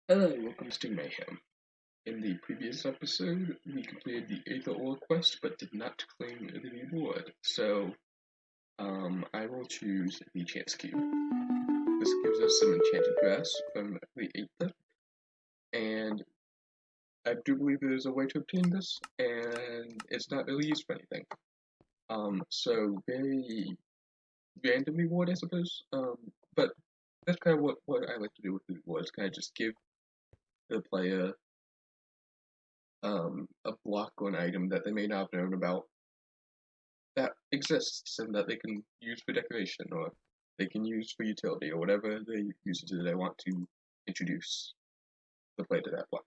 Hello, welcome to Questing Mayhem. In the previous episode, we completed the Aether ore quest, but did not claim the reward. So, I will choose the chance cube. This gives us some enchanted grass from the Aether, and I do believe there's a way to obtain this, and it's not really used for anything. So very random reward, I suppose. But that's kind of what I like to do with the rewards. Kind of just give the player a block or an item that they may not have known about that exists and that they can use for decoration or they can use for utility or whatever they use it to they want to introduce the player to that block.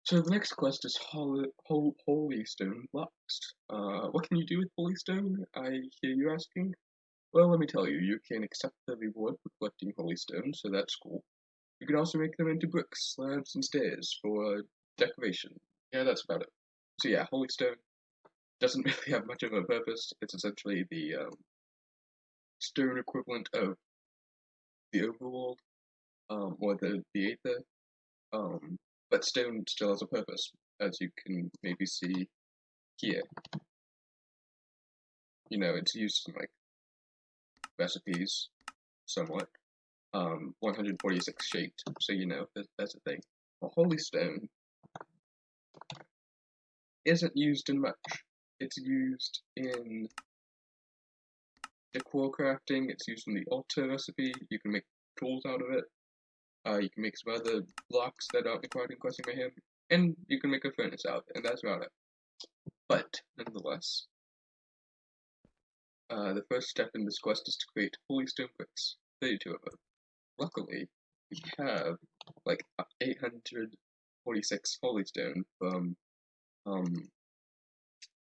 So the next quest is Holy Stone Blocks. What can you do with Holy Stone? I hear you asking. Well, let me tell you, you can accept the reward for collecting Holy Stone, so that's cool. You can also make them into bricks, slabs, and stairs for decoration. Yeah, that's about it. So yeah, Holy Stone doesn't really have much of a purpose. It's essentially the stone equivalent of the overworld, or the Aether. But stone still has a purpose, as you can maybe see here. You know, it's used in like recipes, somewhat. 146 shaped, so you know that's a thing. Well, Holy Stone isn't used in much. It's used in decor crafting, it's used in the altar recipe, you can make tools out of it, you can make some other blocks that aren't required in Questing Mayhem, and you can make a furnace out of it, and that's about it. But, nonetheless, the first step in this quest is to create Holy Stone bricks, 32 of them. Luckily, we have like 846 Holy Stone from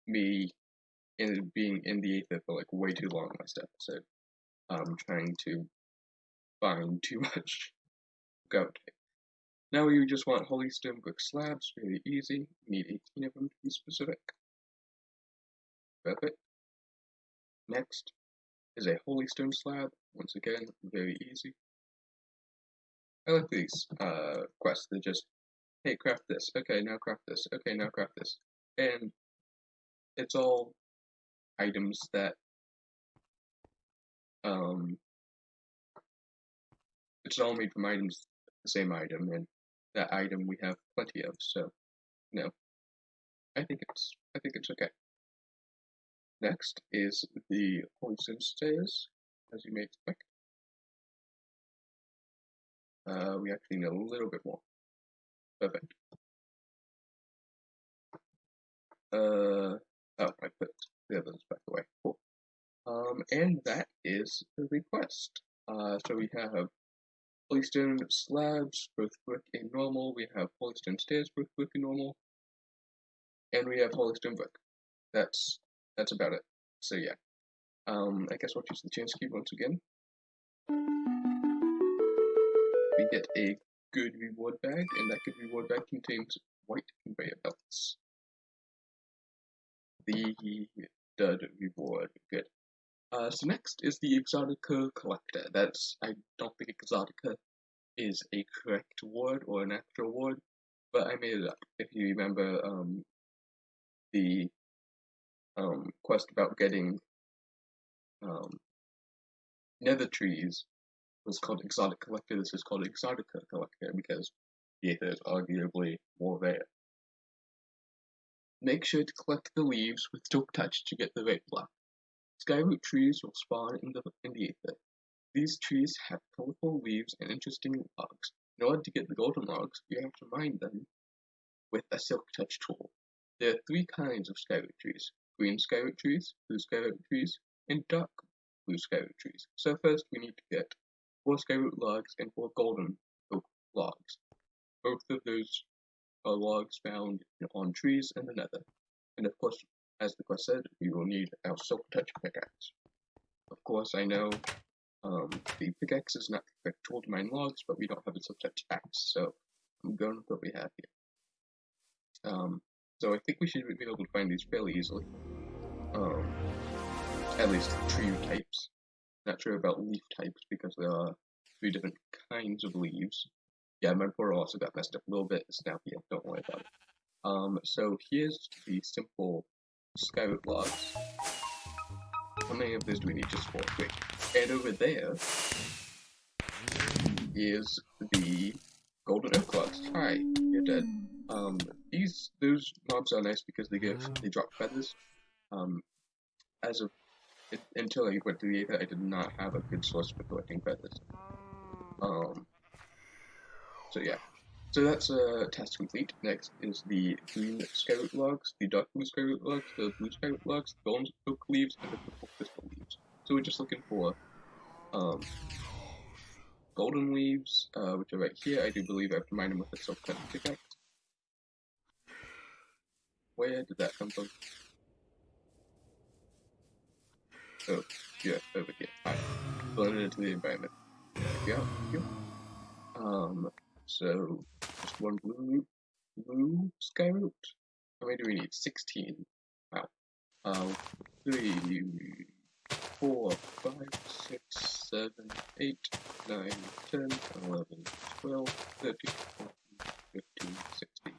me being in the Aether for like way too long last episode. Trying to find too much goat. Now you just want Holy Stone brick slabs, really easy. You need 18 of them to be specific. Perfect. Next is a Holy Stone slab. Once again, very easy. I like these quests. They're just, hey, craft this. Okay, now craft this. Okay, now craft this. And it's all items that it's all made from items, the same item, and that item we have plenty of, so no. I think it's okay. Next is the Holy Stone stairs, as you may expect. We actually need a little bit more. Perfect. Oh, I put the others back away. Cool. And that is the request. So we have Holy Stone slabs, both brick and normal. We have Holy Stone stairs, both brick and normal. And we have Holy Stone brick. That's about it. So yeah. I guess we'll choose the chance cube once again. We get a good reward bag, and that good reward bag contains white conveyor belts. The dud reward, good. So next is the Exotica Collector. I don't think Exotica is a correct word or an actual word, but I made it up. If you remember the quest about getting nether trees was called Exotic Collector. This is called Exotica Collector because the Aether is arguably more rare. Make sure to collect the leaves with Silk Touch to get the right block. Skyroot trees will spawn in the Aether. These trees have colorful leaves and interesting logs. In order to get the golden logs, you have to mine them with a Silk Touch tool. There are 3 kinds of Skyroot trees: green Skyroot trees, blue Skyroot trees, and dark blue Skyroot trees. So first we need to get 4 Skyroot logs and 4 golden oak logs. Both of those are logs found on trees in the nether. And of course, as the quest said, we will need our Silk Touch pickaxe. Of course, I know the pickaxe is not the correct tool to mine logs, but we don't have a Silk Touch axe, so I'm going with what we have here. So I think we should be able to find these fairly easily. At least tree types. Not sure about leaf types because there are 3 different kinds of leaves. Yeah, my portal also got messed up a little bit. It's now here. Don't worry about it. So here's the simple skyroot logs. How many of those do we need? Just 4. Great. And over there is the golden oak logs. Hi, you're dead. Those mobs are nice because they drop feathers. Until I went to the Aether, I did not have a good source for collecting feathers. So yeah. So that's task complete. Next is the green skyroot logs, the dark blue skyroot logs, the blue skyroot logs, the golden oak leaves, and the purple crystal leaves. So we're just looking for golden leaves, which are right here. I do believe I have to mine them with a silk-cut pickaxe. Where did that come from? Oh, yeah, over here. Hi. Blended into the environment. There we go. So just one blue skyroot. How many do we need? 16. Wow. 3, 4, 5, 6, 7, 8, 9, 10, 11, 12, 13, 14, 15, 16.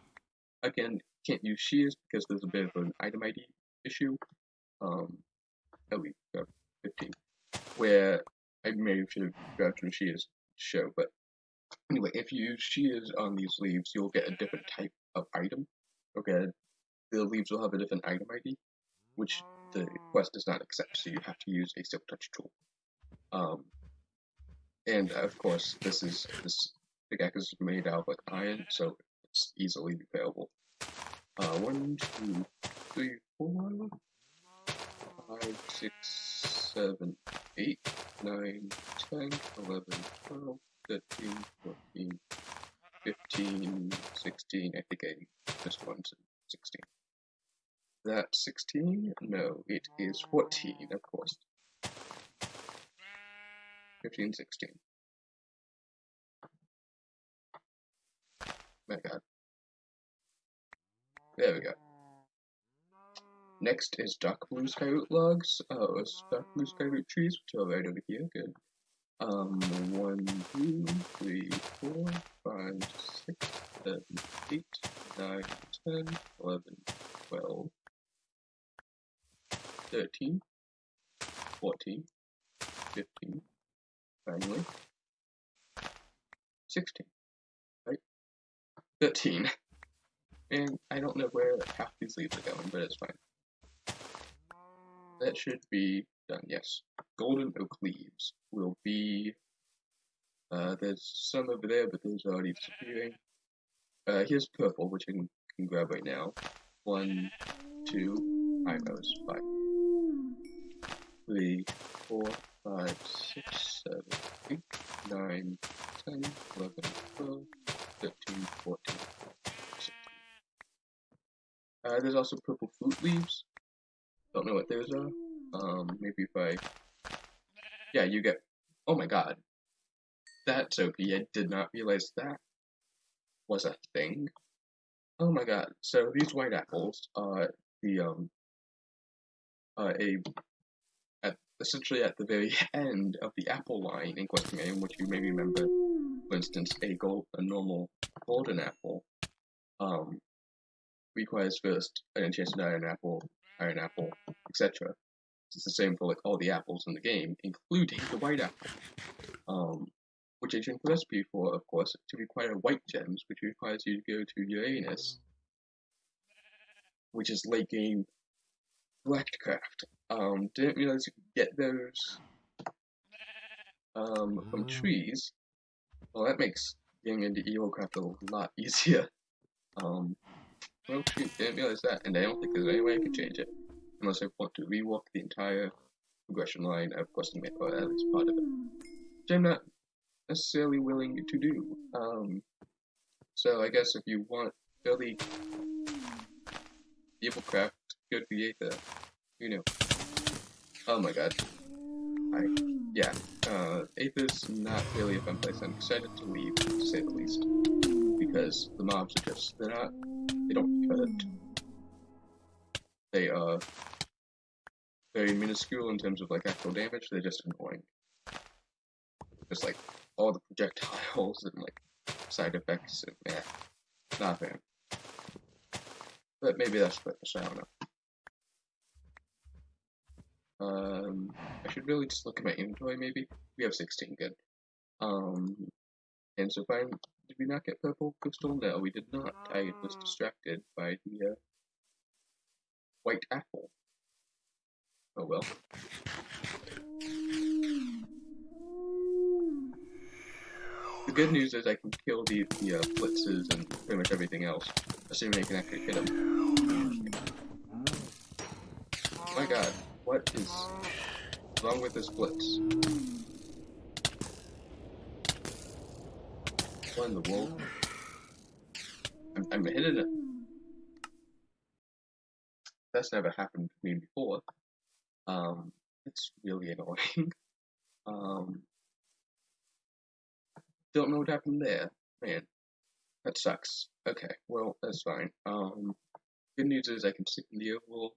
Again, can't use shears because there's a bit of an item ID issue. We got 15. Where I maybe should have grabbed some shears to show, but anyway, if you use shears on these leaves, you'll get a different type of item. Okay, the leaves will have a different item ID, which the quest does not accept, so you have to use a silk touch tool. And of course, this pickaxe is made out of iron, so it's easily repairable. 1, 2, 3, 4, 5, 6, 7, 8, 9, 10, 11, 12, 13, 14, 15, 16, I think I missed one, so 16. That 16? No, it is 14, of course. 15, 16. My god. There we go. Next is dark blue skyroot logs, dark blue skyroot trees, which are right over here, good. 1, 2, 3, 4, 5, 6, 7, 8, 9, 10, 11, 12, 13, 14, 15, finally, 16, right? 13. And I don't know where half these leaves are going, but it's fine. That should be done, yes. Golden oak leaves will be, there's some over there, but those are already disappearing. Here's purple, which I can grab right now. 1, 2, I was 5. 3, 4, 5, 6, 7, 8, 9, 10, 11, 12, 13, 14, 16. There's also purple fruit leaves. Don't know what those are. Maybe if yeah, you get, oh my god. That's OP, I did not realize that was a thing. Oh my god, so these white apples are essentially at the very end of the apple line in Questing Mayhem, which you may remember, for instance, a normal golden apple, requires first an enchanted iron apple, etc. It's the same for like all the apples in the game, including the white apple. Which I changed the recipe for, of course, to require white gems, which requires you to go to Uranus, which is late game Blackcraft. Didn't realize you could get those from trees. Well, that makes getting into EvoCraft a lot easier. Well, shoot, didn't realize that, and I don't think there's any way I could change it, unless I want to rewalk the entire progression line of Questing Mayhem, or at least part of it, which I'm not necessarily willing to do. So I guess if you want fairly EvoCraft, go to the Aether. You know. Oh my god. Yeah, Aether's not really a fun place. I'm excited to leave, to say the least. Because the mobs are just, they don't hurt. They are very minuscule in terms of like actual damage, they're just annoying. Just like all the projectiles and like side effects, and not a fan. But maybe that's purpose, I don't know. I should really just look at my inventory, maybe. We have 16, good. And so fine, did we not get purple crystal? No, we did not. I was distracted by the, white apple. Oh well. The good news is I can kill the blitzes and pretty much everything else, assuming I can actually hit them. Oh my god, what is wrong with this blitz? What in the world? I'm hitting it. That's never happened to me before. It's really annoying. Don't know what happened there. Man, that sucks. Okay, well, that's fine. Good news is I can sleep in the overworld.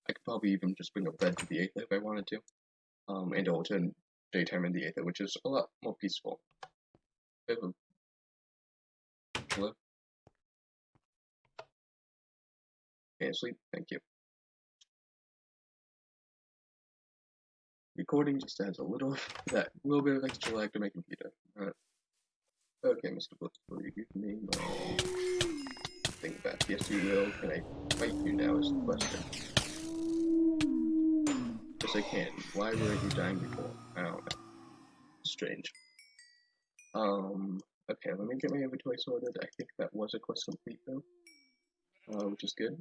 I could probably even just bring a bed to the Aether if I wanted to. And alternate daytime in the Aether, which is a lot more peaceful. Hello? Can't sleep? Thank you. Recording just adds a little bit of extra lag to my computer. Okay, Mr. Blitz, will you give me my thing back? Yes, you will. Can I fight you now is the question. Yes, I can. Why weren't you dying before? I don't know. Strange. Okay, let me get my inventory sorted. I think that was a quest complete though, which is good.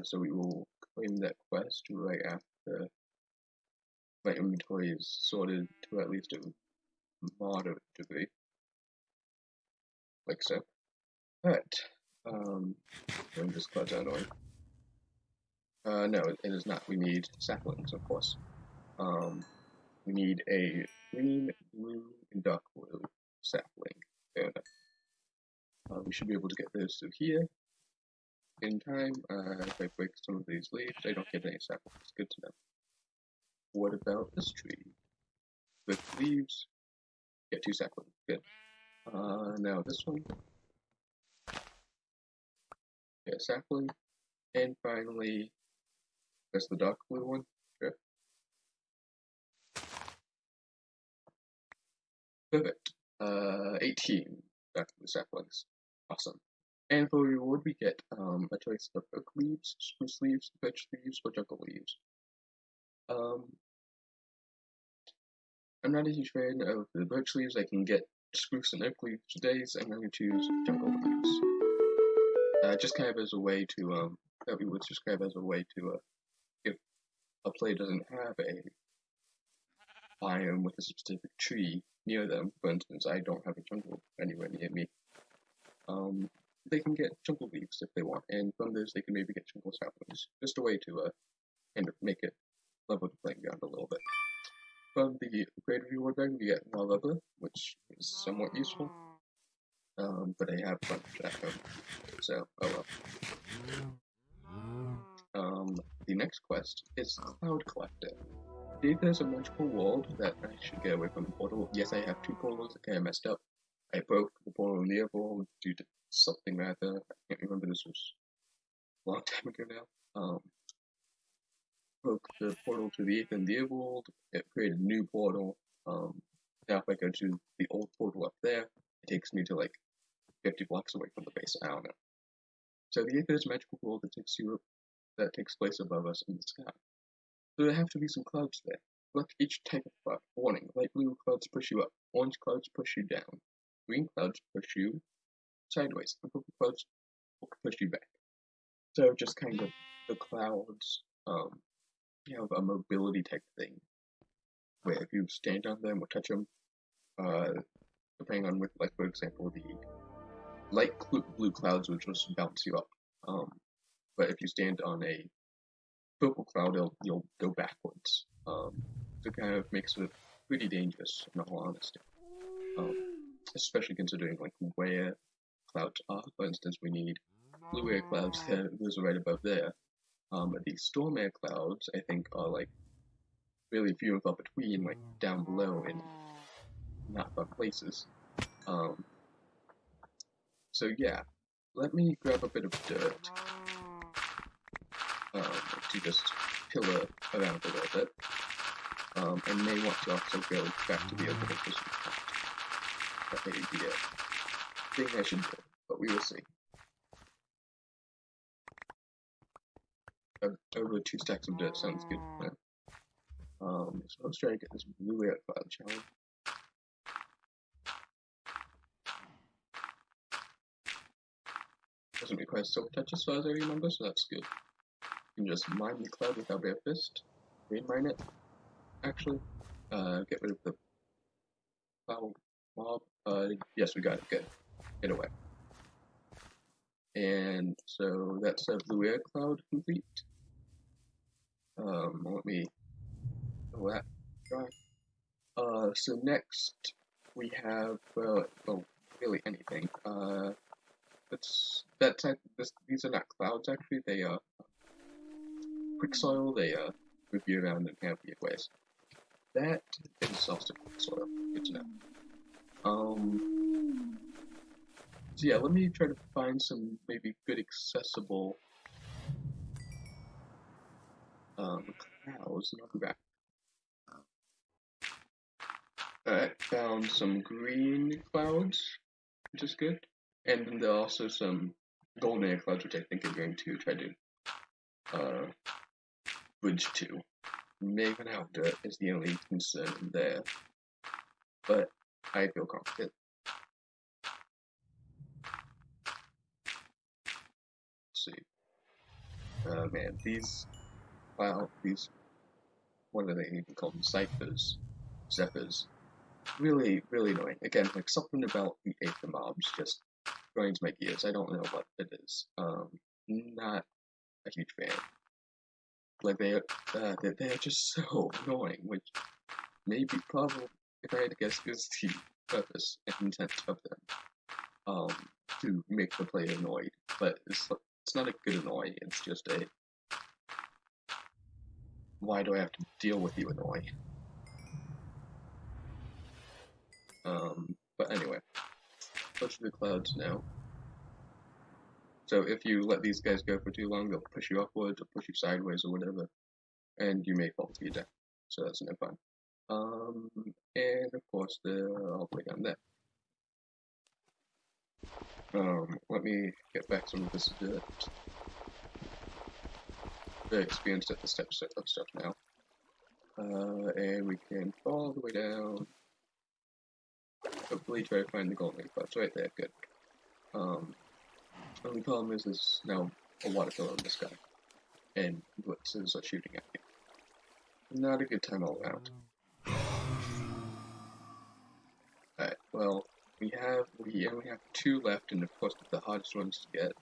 So we will claim that quest right after my inventory is sorted to at least a moderate degree. Like so. Alright. This cloud's annoying. No, it is not. We need saplings, of course. We need a green, blue, and dark blue sapling. Fair enough. We should be able to get those through here in time. If I break some of these leaves, I don't get any saplings. Good to know. What about this tree? With leaves, get 2 saplings. Good. Now this one. Get a sapling. And finally, that's the dark blue one. Sure. Perfect. 18 dark blue saplings. Awesome. And for reward, we get a choice of oak leaves, spruce leaves, birch leaves, or jungle leaves. I'm not a huge fan of the birch leaves. I can get spruce and oak leaves for days. I'm going to choose jungle leaves. Just kind of as a way to if a player doesn't have a biome with a specific tree near them, for instance, I don't have a jungle anywhere near me, they can get jungle leaves if they want, and from those they can maybe get jungle saplings. Just a way to kind of make it level the playing ground a little bit. From the upgrade reward bag, we get more leather, which is somewhat useful, but I have a bunch at home, so oh well. The next quest is Cloud Collector. I think there's a magical world that I should get away from the portal. Yes, I have 2 portals. Okay, I messed up. I broke the portal in the overworld due to something rather. I can't remember, this was a long time ago now. Broke the portal to the Aether in the overworld. It created a new portal. Now if I go to the old portal up there, it takes me to like 50 blocks away from the base. I don't know. So the Aether is a magical world that takes place above us in the sky. So there have to be some clouds there. Select each type of cloud. Warning, light blue clouds push you up, orange clouds push you down, green clouds push you sideways, and purple clouds will push you back. So just kind of the clouds, you have a mobility type thing, where if you stand on them or touch them, depending on which, like for example, the light blue clouds will just bounce you up. But if you stand on a purple cloud, you'll go backwards. So it kind of makes it pretty dangerous, in all honesty. Especially considering like where clouds are. For instance, we need blue air clouds there, those are right above there. The storm air clouds, I think, are like really few and far between, like down below in not far places. So yeah, let me grab a bit of dirt to just pillar around a little bit, and may want to also go back to the other location. That may be a thing I should do, but we will see. Over 2 stacks of dirt sounds good. So let's try to get this blue air cloud, shall we? Doesn't require silk touch as far as I remember, so that's good. You can just mine the cloud with our bare fist. Mine it, actually. Get rid of the foul mob. Yes, we got it. Good. Get away. And so that's a blue air cloud complete. Let me that dry. So next we have really anything. These are not clouds actually. They are quick soil. They move you around in weird ways. That is also quick soil. Good to know. So yeah, let me try to find some maybe good accessible clouds, and I'll be back. Alright, found some green clouds, which is good. And then there are also some golden air clouds, which I think I'm going to try to bridge to. Maybe now dirt is the only concern there, but I feel confident. Let's see. Man, these what are they even called? Ciphers, Zephyrs. Really, really annoying. Again, like something about the Aether mobs just grinds my gears. I don't know what it is. Not a huge fan. Like they're just so annoying, which maybe probably, if I had to guess, is the purpose and intent of them. To make the player annoyed. But it's not a good annoy. It's just a why do I have to deal with you annoy? But anyway, push the clouds now. So if you let these guys go for too long, they'll push you upwards or push you sideways or whatever, and you may fall to your death. So that's no fun. And of course they're all the way down there. Let me get back some of this dirt. Very experienced at this type of stuff now. And we can fall all the way down. Hopefully try to find the golden clouds right there, good. Only problem is there's now a water pillar in the sky. And blitzes are shooting at me. Not a good time all around. Alright, well, we only have 2 left, and of course the hardest ones to get.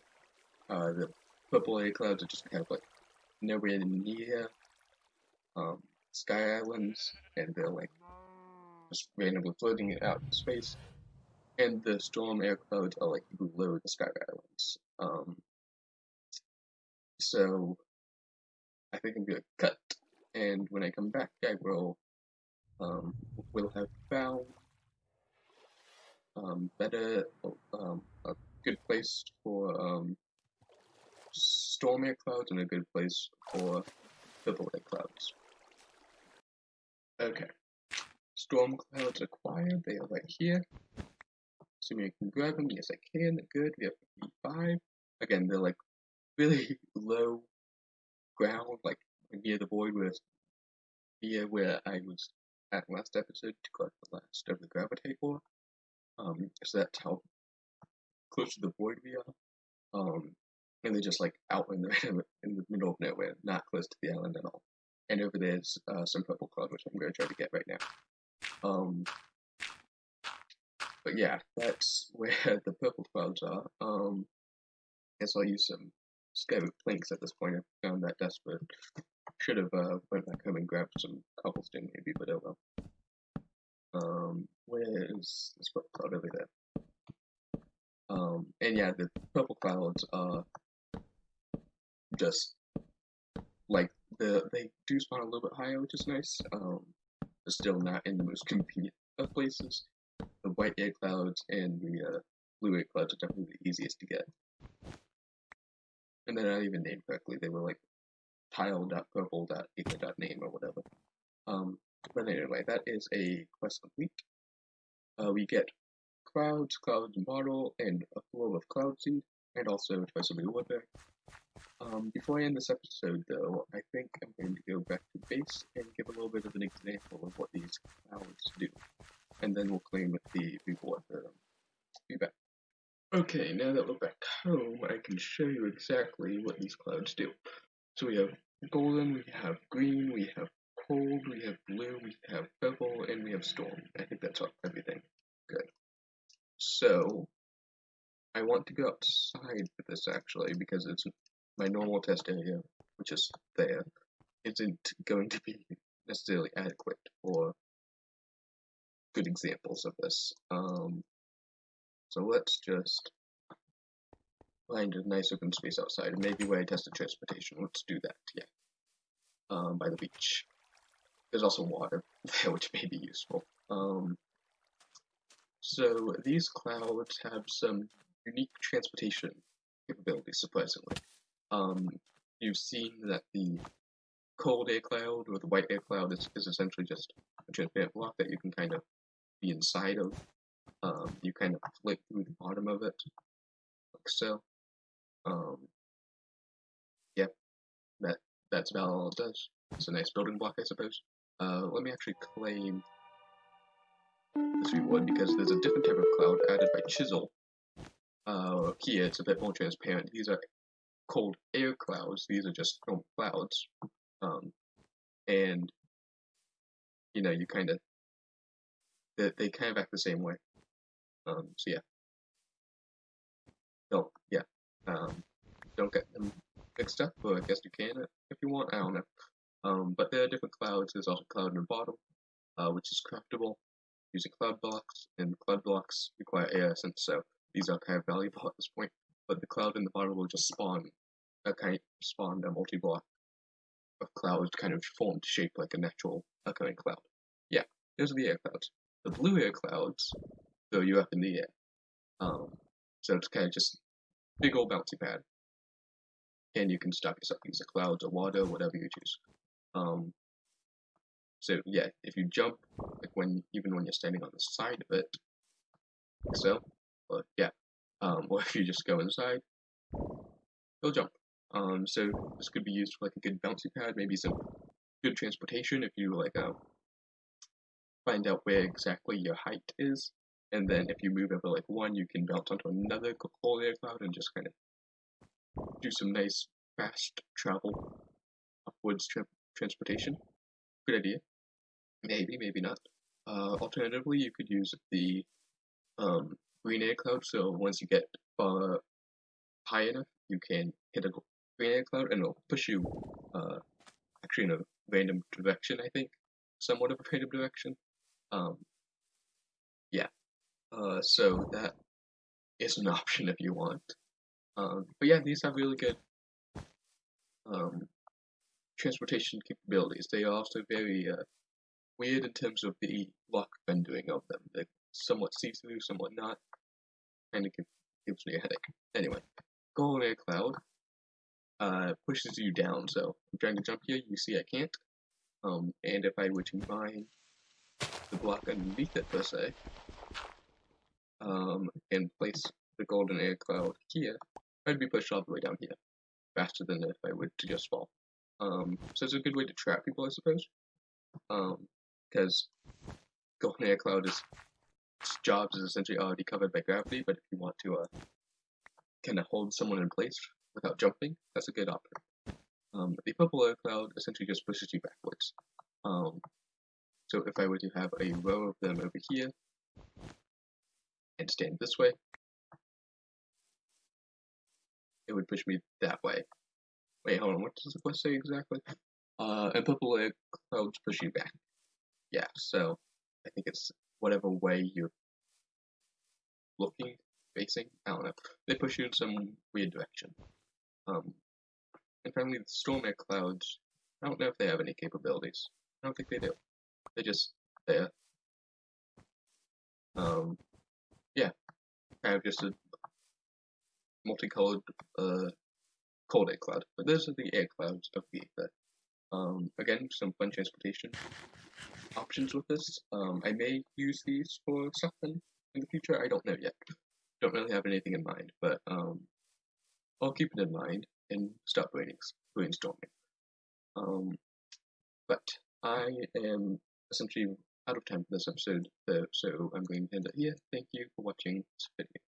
The purple air clouds are just kind of like nowhere near sky islands, and they're like just randomly floating out in space. And the storm air clouds are like below the sky islands. So I think I'm gonna cut, and when I come back, I will have found a good place for storm air clouds and a good place for purple air clouds. Okay, storm clouds acquired. They are right here. Assuming I can grab them. Yes, I can. Good. We have 55. Again, they're like really low ground, like near the void where I was at last episode to collect the last of the gravitate ore. So that's how close to the void we are. And they're just like out in the middle of nowhere, not close to the island at all. And over there's some purple cloud, which I'm going to try to get right now. But yeah, that's where the purple clouds are. I guess I'll use some scattered planks at this point. I found that desperate. Should have went back home and grabbed some cobblestone maybe, but oh well. Where is this purple cloud over there? And yeah, the purple clouds are just like they do spawn a little bit higher, which is nice. They're still not in the most convenient of places. The white air clouds and the blue air clouds are definitely the easiest to get. And they're not even named correctly. They were like tile.purple.ether.name or whatever. But anyway, that is a quest complete. We get clouds model, and a flow of cloud seed, and also twice a water. Before I end this episode, though, I think I'm going to go back to base and give a little bit of an example of what these clouds do, and then we'll claim the reward for them. Be back. Okay, now that we're back home, I can show you exactly what these clouds do. So we have golden, we have green, we have cold, we have blue, we have purple, and we have storm. I think that's everything. Good. So, I want to go outside for this actually, because it's my normal test area, which is there, isn't going to be necessarily adequate for good examples of this. So let's just find a nice open space outside, maybe where I tested transportation. Let's do that, yeah. By the beach. There's also water there, which may be useful. So these clouds have some unique transportation capabilities, surprisingly. You've seen that the cold air cloud or the white air cloud is essentially just a transparent block that you can kind of be inside of. You kind of flit through the bottom of it, like so. Yeah, that's about all it does. It's a nice building block, I suppose. Let me actually claim this reward because there's a different type of cloud added by Chisel. Here it's a bit more transparent. These are cold air clouds. These are just normal clouds. And you know, you kind of they kind of act the same way. So yeah, don't get them mixed up. Or I guess you can if you want. I don't know. But there are different clouds. There's also a cloud in the bottom, which is craftable using cloud blocks, and cloud blocks require air essence, so these are kind of valuable at this point. But the cloud in the bottom will just spawn a multi-block of clouds kind of formed to shape like a natural occurring cloud. Yeah, those are the air clouds. The blue air clouds throw you up in the air. So it's kind of just big old bouncy pad. And you can stop yourself using clouds or water, whatever you choose. So yeah, if you jump, like even when you're standing on the side of it, like so, or yeah, or if you just go inside, you'll jump. So this could be used for like a good bouncy pad, maybe some good transportation if you like find out where exactly your height is, and then if you move over like one, you can bounce onto another cold air cloud and just kind of do some nice fast travel upwards transportation. Good idea. Maybe not. Alternatively, you could use the green air cloud. So once you get far high enough, you can hit a green air cloud, and it'll push you actually in a random direction. I think somewhat of a random direction. Yeah. So that is an option if you want. But yeah, these have really good transportation capabilities. They are also very weird in terms of the block rendering of them. They're somewhat see-through, somewhat not. Kind of gives me a headache. Anyway, golden air cloud pushes you down. So I'm trying to jump here. You see, I can't. And if I were to mine the block underneath it, per se, and place the golden air cloud here, I'd be pushed all the way down here, faster than if I were to just fall. So it's a good way to trap people, I suppose. Because golden air cloud its jobs is essentially already covered by gravity, but if you want to kind of hold someone in place without jumping, that's a good option. The purple air cloud essentially just pushes you backwards. So if I were to have a row of them over here and stand this way, it would push me that way. Wait, hold on, what does the quest say exactly? And purple air clouds push you back. Yeah, so I think it's whatever way you're looking, facing, I don't know. They push you in some weird direction. And finally, the storm air clouds, I don't know if they have any capabilities. I don't think they do. They're just there. Yeah, kind of just a multicolored cold air cloud. But those are the air clouds of the Aether. Again, some fun transportation options with this. I may use these for something in the future. I don't know yet. Don't really have anything in mind, but I'll keep it in mind and start brainstorming. But I am essentially out of time for this episode, so I'm going to end it here. Thank you for watching this video.